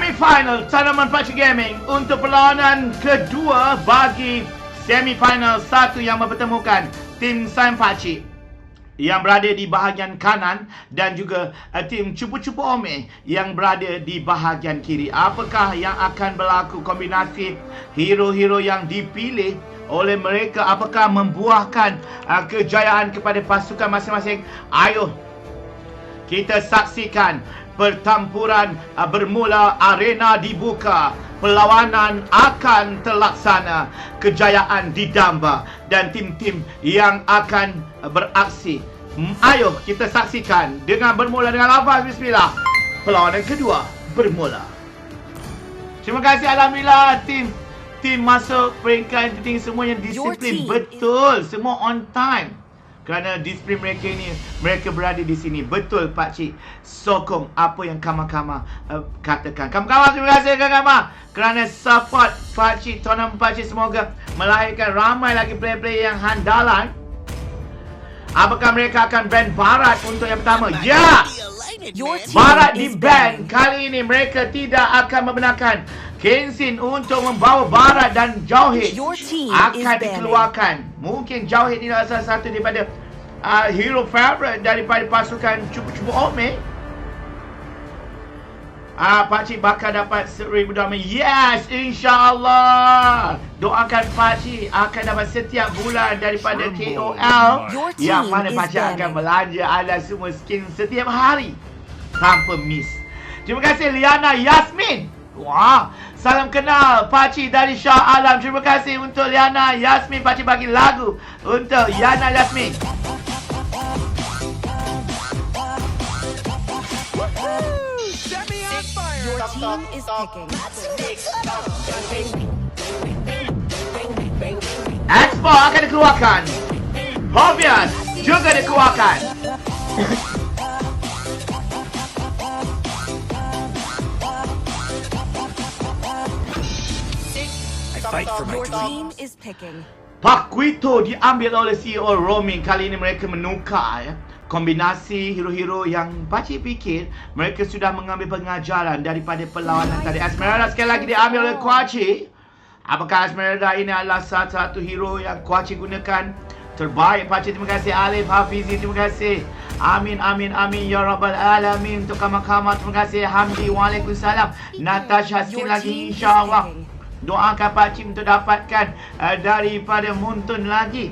Semi-final Tournament PUBG Gaming untuk perlawanan kedua bagi semi-final satu yang mempertemukan tim Sam PUBG yang berada di bahagian kanan dan juga tim Cupu-Cupu Ome yang berada di bahagian kiri. Apakah yang akan berlaku kombinasi hero-hero yang dipilih oleh mereka? Apakah membuahkan kejayaan kepada pasukan masing-masing? Ayo kita saksikan pertempuran bermula, arena dibuka, perlawanan akan terlaksana, kejayaan didamba dan tim-tim yang akan beraksi. Ayo kita saksikan dengan bermula dengan lafaz bismillah. Perlawanan kedua bermula. Terima kasih, alhamdulillah tim masuk peringkat yang tertinggi, semua yang disiplin betul, semua on time. Kerana disiplin mereka ini, mereka berada di sini. Betul pakcik sokong apa yang Kama-Kama katakan. Kama-Kama, terima kasih Kama-Kama kerana support pakcik, tournament pakcik. Semoga melahirkan ramai lagi player-player yang handalan. Apakah mereka akan ban Barat untuk yang pertama? Ya! Barat di ban. Kali ini mereka tidak akan membenarkan Kenshin untuk membawa Barat dan Jauhid akan dikeluarkan. Mungkin Jauhid ini adalah salah satu daripada hero favorite daripada pasukan Cupu-Cupu Ome. Pakcik bakal dapat 1000 diamond. Yes, insyaAllah. Doakan pakcik akan dapat setiap bulan daripada KOL, yang mana pakcik akan belanja anda semua skin setiap hari tanpa miss. Terima kasih Liana Yasmin. Wah, salam kenal pakcik dari Shah Alam. Terima kasih untuk Liana Yasmin. Pakcik bagi lagu untuk Liana Yasmin. Your team is picking. Expo akan dikeluarkan. Hobian juga dikeluarkan. Your team is picking. Paquito diambil oleh CEO Roaming. Kali ini mereka menukar kombinasi hero-hero yang pakcik fikir mereka sudah mengambil pengajaran daripada perlawanan tadi. Esmeralda sekali lagi diambil oleh Kuaci. Apakah Esmeralda ini adalah satu hero yang Kuaci gunakan? Terbaik pakcik. Terima kasih Alif Hafizi. Terima kasih. Amin amin amin ya rabbal alamin. Untuk Kama-Kama terima kasih. Hamdi, waalaikumsalam. Natasha sikit lagi insyaAllah. Doakan pakcik untuk dapatkan daripada Muntun lagi.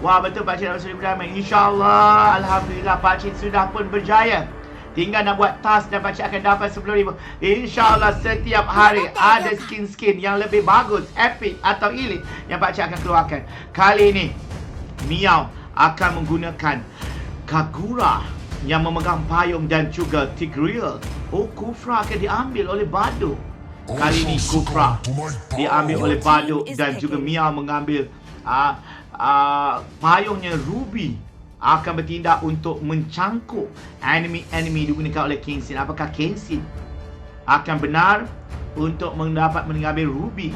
Wah, betul pakcik dapat 1000 diamond. InsyaAllah, alhamdulillah pakcik sudah pun berjaya. Tinggal nak buat task dan pakcik akan dapat 10,000. InsyaAllah setiap hari ada skin-skin yang lebih bagus, epic atau elite yang pakcik akan keluarkan. Kali ini Miao akan menggunakan Kagura yang memegang payung dan juga Tigreal. Oh, Kufra akan diambil oleh Baduk. Kali ini Kufra diambil oleh Baduk dan juga Miao mengambil payungnya Ruby. Akan bertindak untuk mencangkuk enemy digunakan oleh Kenshin. Apakah Kenshin akan benar untuk mengambil Ruby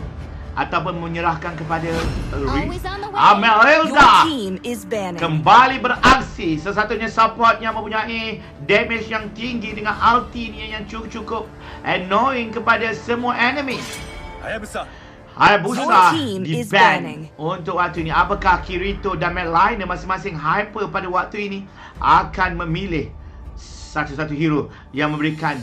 ataupun menyerahkan kepada Riz? Amelda kembali beraksi. Sesatunya support yang mempunyai damage yang tinggi dengan ulti yang cukup annoying kepada semua enemy. Hayabusa di ban untuk waktu ini. Apakah Kirito dan Mad Lion masing-masing hyper pada waktu ini akan memilih satu-satu hero yang memberikan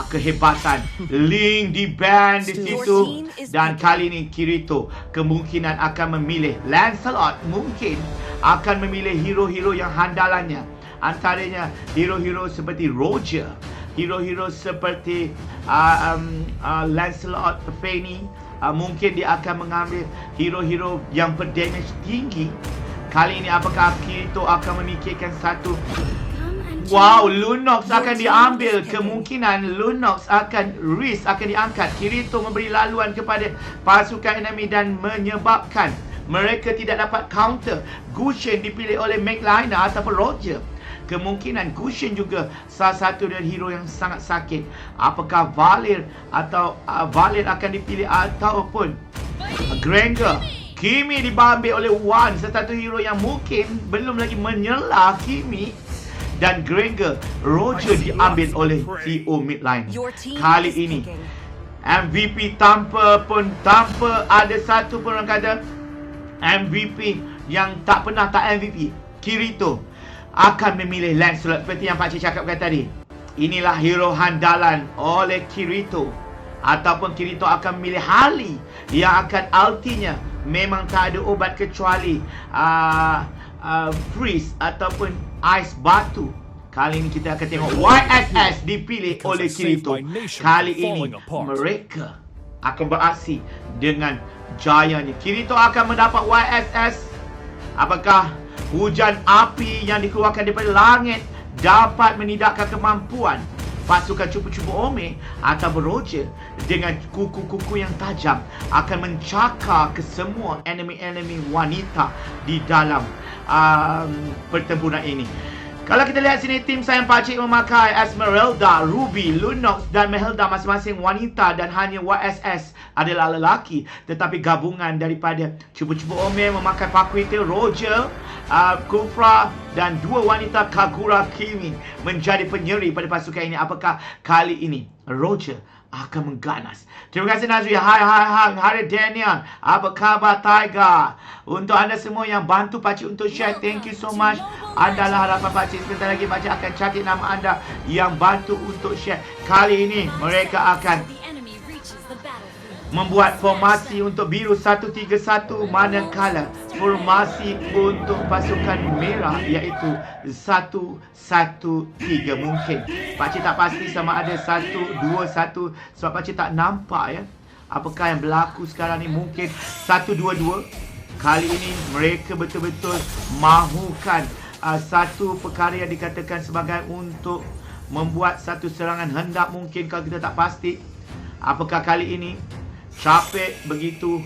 kehebatan? Link di ban di situ. Dan kali ini Kirito kemungkinan akan memilih Lancelot. Mungkin akan memilih hero-hero yang handalannya. Antaranya hero-hero seperti Roger, hero-hero seperti Lancelot, Fanny. Mungkin dia akan mengambil hero-hero yang berdamage tinggi. Kali ini apakah Kirito akan memikirkan satu? Wow, Lunox akan diambil. Kemungkinan Lunox akan Riz akan diangkat. Kirito memberi laluan kepada pasukan enemy dan menyebabkan mereka tidak dapat counter. Gusion dipilih oleh Maglina ataupun Roger. Kemungkinan Gusion juga salah satu dari hero yang sangat sakit. Apakah Valir atau Valir akan dipilih ataupun Granger? Kimi diambil oleh Wan, satu hero yang mungkin belum lagi menyela Kimi. Dan Granger, Roger diambil oleh CEO Midline. Kali ini MVP tanpa ada satu pun orang kata MVP yang tak pernah tak MVP. Kirito akan memilih Lancelot seperti yang Pakcik cakapkan tadi. Inilah hero handalan oleh Kirito. Ataupun Kirito akan memilih Harley yang akan ultinya memang tak ada obat kecuali freeze ataupun ice batu. Kali ini kita akan tengok YSS dipilih oleh Kirito. Kali ini mereka akan beraksi dengan jayanya. Kirito akan mendapat YSS. Apakah hujan api yang dikeluarkan daripada langit dapat menidakkan kemampuan pasukan cupu-cupu Ome atau Roger dengan kuku-kuku yang tajam akan mencakar ke semua enemy-enemy wanita di dalam pertempuran ini. Kalau kita lihat sini, tim Sayang Pakcik memakai Esmeralda, Ruby, Lunox dan Mahelda masing-masing wanita dan hanya YSS adalah lelaki. Tetapi gabungan daripada cupu-cupu Ome memakai Pakuito, Roger, Kufra dan dua wanita Kagura Kimi menjadi penyeri pada pasukan ini. Apakah kali ini Roger akan mengganas? Terima kasih Nazri. Hai Daniel. Apa khabar Tiger? Untuk anda semua yang bantu Pakcik untuk share, thank you so much. Adalah harapan Pakcik. Sebentar lagi Pakcik akan catat nama anda yang bantu untuk share. Kali ini mereka akan membuat formasi untuk biru 1-3-1, manakala formasi untuk pasukan merah iaitu 1-1-3. Mungkin Pakcik tak pasti sama ada 1-2-1 sebab Pakcik tak nampak ya apakah yang berlaku sekarang ni. Mungkin 1-2-2. Kali ini mereka betul-betul mahukan satu perkara yang dikatakan sebagai untuk membuat satu serangan hendak. Mungkin kalau kita tak pasti apakah kali ini capek begitu.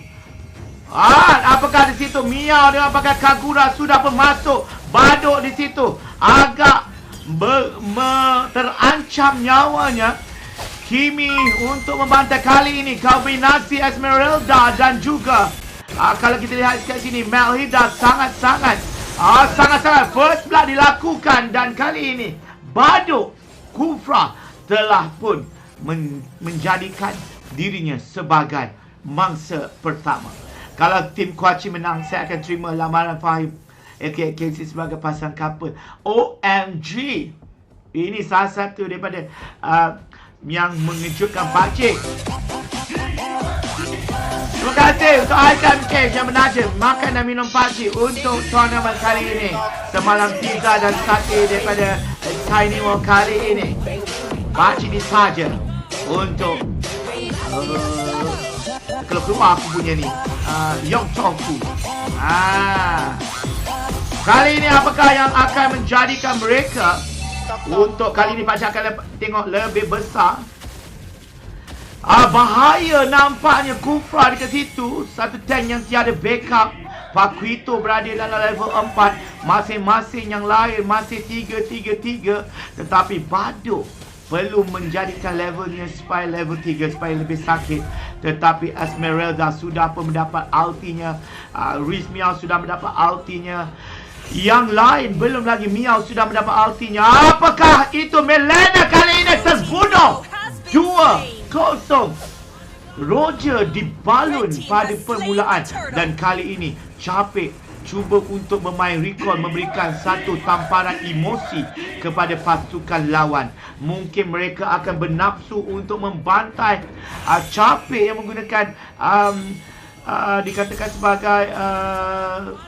Apakah di situ Miao dengan pakai Kagura sudah pun masuk. Baduk di situ agak terancam nyawanya. Kimi untuk membantai kali ini. Kombinasi Esmeralda dan juga kalau kita lihat kat sini Melhida sangat-sangat first blood dilakukan. Dan kali ini Baduk Kufra telah pun menjadikan dirinya sebagai mangsa pertama. Kalau tim Kuaci menang, saya akan terima lamaran Fahim AKKC sebagai pasang couple. OMG, ini salah satu daripada yang mengejutkan Pakcik. Terima kasih untuk Aikan Cake yang menaja makan dan minum Pakcik untuk tournament kali ini. Semalam pizza dan sate daripada Tiny World kali ini. Pakcik disaja untuk kalau keluar aku punya ni Yong Chongfu. Kali ini apakah yang akan menjadikan mereka untuk kali ini Pakcik akan tengok lebih besar. Bahaya nampaknya Kufra dekat situ. Satu tank yang tiada backup. Pakuito berada dalam level 4. Masing-masing yang lain masih 3-3-3. Tetapi Baduk perlu menjadikan levelnya supaya level 3 supaya lebih sakit. Tetapi Esmeralda sudah pun mendapat ultinya. Riz Miao sudah mendapat ultinya. Yang lain belum lagi. Miao sudah mendapat ultinya. Apakah itu Melena kali ini terbunuh? 2-0. Roger dibalun pada permulaan. Dan kali ini Capek cuba untuk bermain recall, memberikan satu tamparan emosi kepada pasukan lawan. Mungkin mereka akan bernafsu untuk membantai Capek yang menggunakan dikatakan sebagai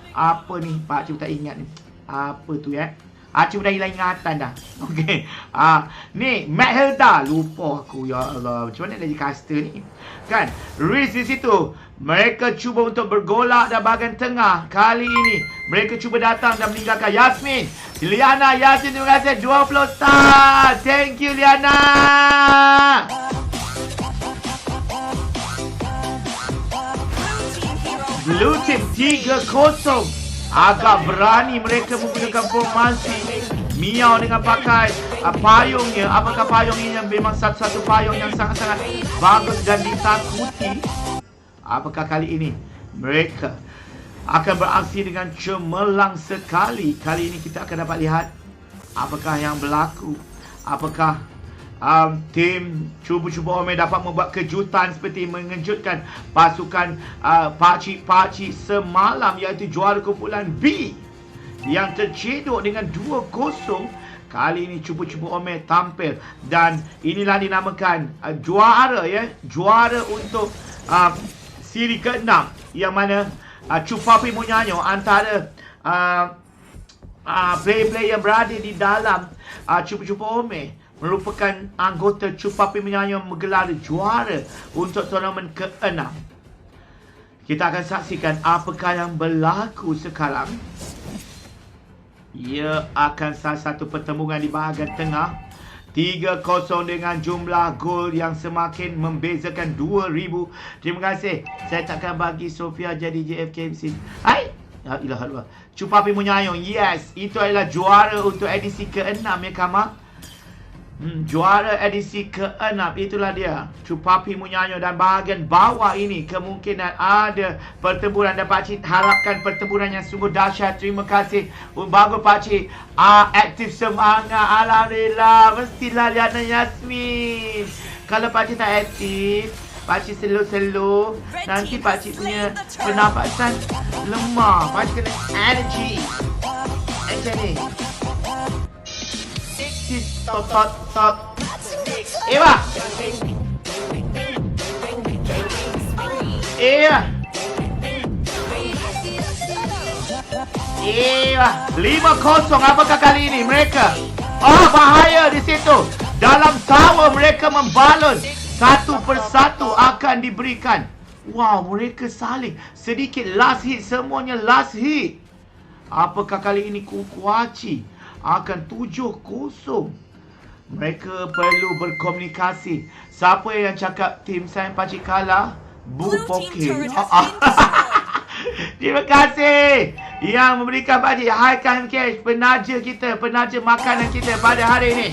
apa ni, Pak Cik tak ingat ni. Apa tu ya? Cik dah hilang ingatan dah. Okey. Ni Mahelda, lupa aku, ya Allah. Macam mana jadi caster ni? Kan? Riz di situ. Mereka cuba untuk bergolak dan bahagian tengah. Kali ini mereka cuba datang dan meninggalkan Yasmin. Liana, Yasmin, terima kasih 20 star. Thank you Liana. Blue team 3-0. Agak berani mereka menggunakan formasi. Miao dengan pakai payungnya. Apakah payung ini yang memang satu-satu payung yang sangat-sangat bagus dan ditakuti? Apakah kali ini mereka akan beraksi dengan cemerlang sekali? Kali ini kita akan dapat lihat apakah yang berlaku. Apakah tim cuba-cuba Ome dapat membuat kejutan seperti mengejutkan pasukan pakcik-pakcik semalam, iaitu juara kumpulan B yang tercedok dengan 2-0. Kali ini cuba-cuba Ome tampil dan inilah dinamakan juara juara untuk siri ke-6, yang mana Cupapi Munyanyo antara player-player yang berada di dalam cuba-cuba Ome merupakan anggota Cupapi Munyanyo menggelar juara untuk tournament ke-6. Kita akan saksikan apakah yang berlaku sekarang. Ia akan salah satu pertembungan di bahagian tengah. 3-0 dengan jumlah gol yang semakin membezakan 2,000. Terima kasih. Saya takkan bagi Sofia jadi JFKMC. Hai. Ya ilah Allah. Cupapi Munyanyo. Yes, itu adalah juara untuk edisi ke-6 ya Kama. Juara edisi ke-6, itulah dia Cupapi Munyanyo. Dan bahagian bawah ini kemungkinan ada pertempuran, dan pakcik harapkan pertempuran yang sungguh dahsyat. Terima kasih. Bagus pakcik. Aktif semangat. Alhamdulillah. Mestilah Liana Yasmin. Kalau pakcik tak aktif, pakcik slow-slow, nanti pakcik punya pernafasan lemah. Pakcik kena energy. Macam ni. Tot. Eva. Eva. 5-0. Apakah kali ini mereka? Bahaya di situ. Dalam tower mereka membalon. Satu persatu akan diberikan. Wow, mereka saling. Sedikit last hit. Semuanya last hit. Apakah kali ini Kuaci akan 7-0? Mereka perlu berkomunikasi. Siapa yang cakap tim Sain Pakcik kalah? Bu Poke. Terima kasih yang memberikan pakcik high-kan cash, penaja kita, penaja makanan kita pada hari ini.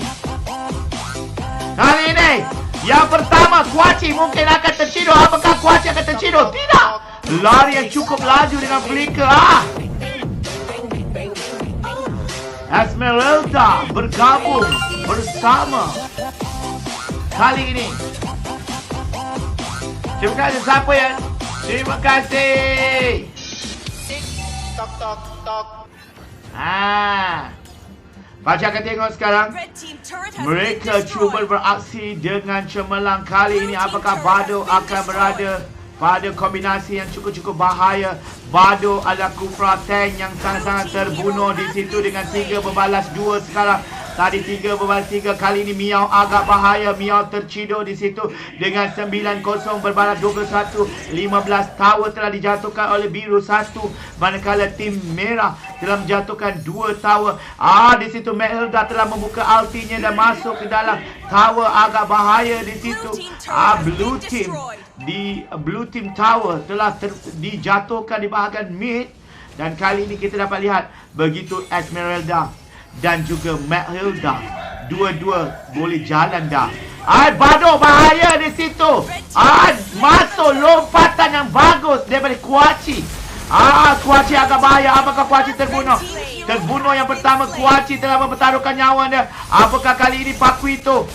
Kali ini yang pertama, Kuaci mungkin akan terciduk. Apakah Kuaci akan terciduk? Tidak. Lari yang cukup laju dengan flicker. Esmeralda bergabung bersama kali ini. Terima kasih siapa ya? Terima kasih. Tok. Pakcik akan tengok sekarang. Mereka cuba beraksi dengan cemerlang. Kali ini apakah Bado akan berada pada kombinasi yang cukup bahaya. Bado adalah Kufra Tank yang sangat-sangat terbunuh di situ dengan 3 berbalas 2 sekarang. Tadi 3 berbalas 3. Kali ini Miao agak bahaya. Miao terciduk di situ dengan 9-0 berbalas 21. 15 tower telah dijatuhkan oleh biru 1. Manakala tim merah telah menjatuhkan 2 tower. Di situ Melda telah membuka ultinya dan masuk ke dalam tower. Agak bahaya di situ. Blue team tower telah dijatuhkan di bahagian mid. Dan kali ini kita dapat lihat begitu Esmeralda dan juga Matilda dua-dua boleh jalan dah. Bado bahaya di situ. Masuk lompatan yang bagus daripada Kuaci. Kuaci agak bahaya. Apakah Kuaci terbunuh? Terbunuh yang pertama. Kuaci telah mempertaruhkan nyawanya. Apakah kali ini Paquito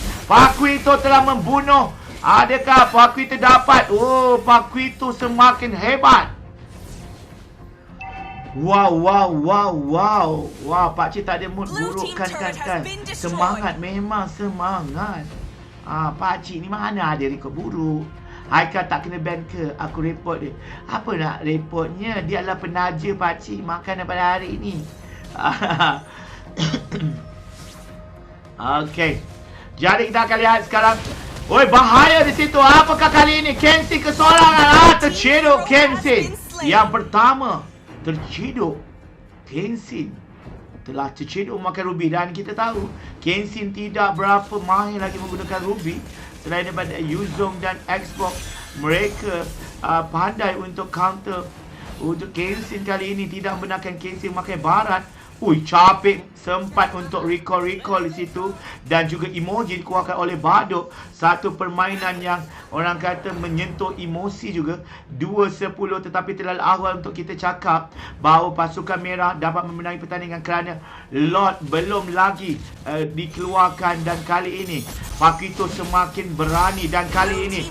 telah membunuh? Adakah Paquito dapat? Paquito semakin hebat. Wow, pakcik tak ada mood burukkan kan. Semangat, memang semangat. Pakcik ni mana ada rekod buruk. Haikal tak kena ban ke? Aku report dia. Apa nak reportnya? Dia adalah penaja pakcik makan pada hari ini. Okey. Jadi kita akan lihat sekarang. Bahaya di situ. Apakah kali ini? Kensin kesorangan. Terciduk Kensin. Yang pertama terciduk. Kensin telah terciduk memakai Ruby. Dan kita tahu Kensin tidak berapa mahir lagi menggunakan Ruby. Selain daripada Yuzong dan Xbox, mereka pandai untuk counter. Untuk Kensin kali ini tidak membenarkan Kensin memakai barat. Capek sempat untuk recall di situ. Dan juga emoji dikeluarkan oleh Bado. Satu permainan yang orang kata menyentuh emosi juga. 2-10 tetapi terlalu awal untuk kita cakap bahawa pasukan merah dapat memenangi pertandingan kerana lot belum lagi dikeluarkan. Dan kali ini Paquito semakin berani, dan kali ini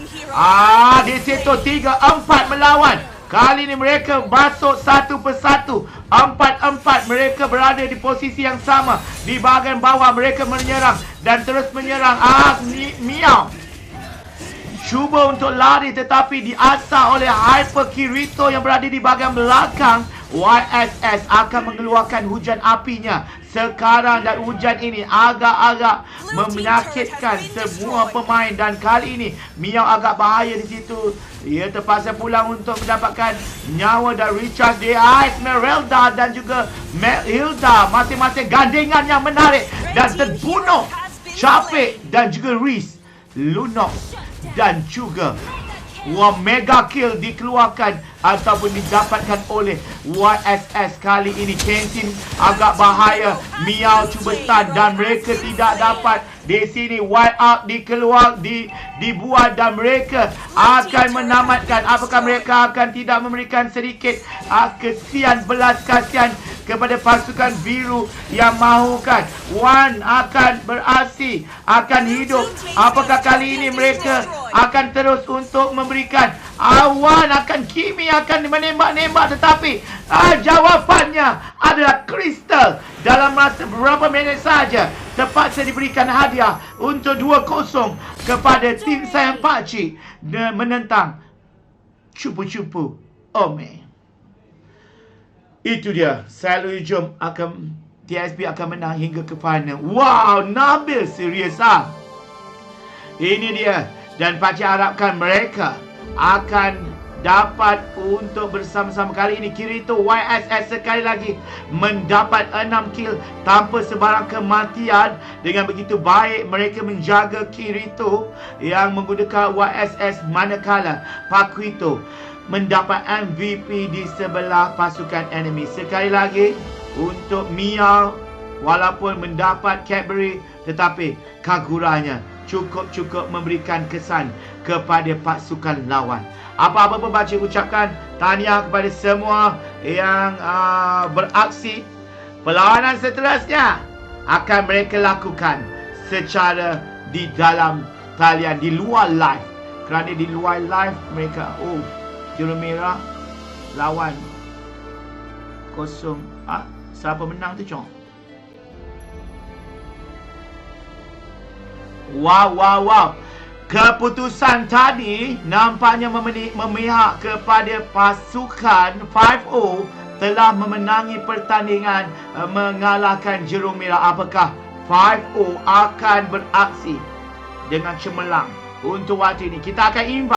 di situ 3-4 melawan. Kali ini mereka masuk satu persatu. 4-4 mereka berada di posisi yang sama. Di bahagian bawah mereka menyerang dan terus menyerang. Miao cuba untuk lari tetapi diasah oleh Hyper Kirito yang berada di bahagian belakang. YSS akan mengeluarkan hujan apinya sekarang, dan hujan ini agak-agak menyakitkan semua pemain. Dan kali ini Miao agak bahaya di situ. Ia terpaksa pulang untuk mendapatkan nyawa dari Richard Dia, Esmeralda dan juga Hilda. Masing-masing gandengan yang menarik dan terbunuh. Capek dan juga Reese, Lunok dan juga mega kill dikeluarkan ataupun didapatkan oleh YSS. Kali ini Kenshin agak bahaya. Miao cuba stun dan mereka tidak dapat. Di sini white out dibuat dan mereka akan menamatkan. Apakah mereka akan tidak memberikan sedikit belas kasihan kepada pasukan biru yang mahukan Wan akan beraksi, akan hidup? Apakah kali ini mereka akan terus untuk memberikan Wan akan Kimi akan menembak-nembak, tetapi jawapannya adalah Crystal. Dalam masa beberapa minit saja terpaksa diberikan hadiah untuk 2-0 kepada tim Sayang Pakcik menentang Cupu-Cupu Ome. Itu dia, selalu jom TSP akan menang hingga ke final. Wow, Nabil serius Ini dia, dan Pakcik harapkan mereka akan dapat untuk bersama-sama. Kali ini Kirito YSS sekali lagi mendapat 6 kill tanpa sebarang kematian. Dengan begitu baik mereka menjaga Kirito yang menggunakan YSS, manakala Paquito mendapat MVP di sebelah pasukan enemy. Sekali lagi untuk Miao, walaupun mendapat Cadbury tetapi Kaguranya cukup memberikan kesan kepada pasukan lawan. Apa-apa pun Pakcik ucapkan tahniah kepada semua yang beraksi. Perlawanan seterusnya akan mereka lakukan secara di dalam talian, di luar live. Kerana di luar live mereka Juru Merah lawan 0. Siapa menang tu, Chong? Wow. Keputusan tadi nampaknya memihak kepada pasukan 5-0 telah memenangi pertandingan, mengalahkan Juru Merah. Apakah 5-0 akan beraksi dengan cemerlang untuk waktu ini? Kita akan invite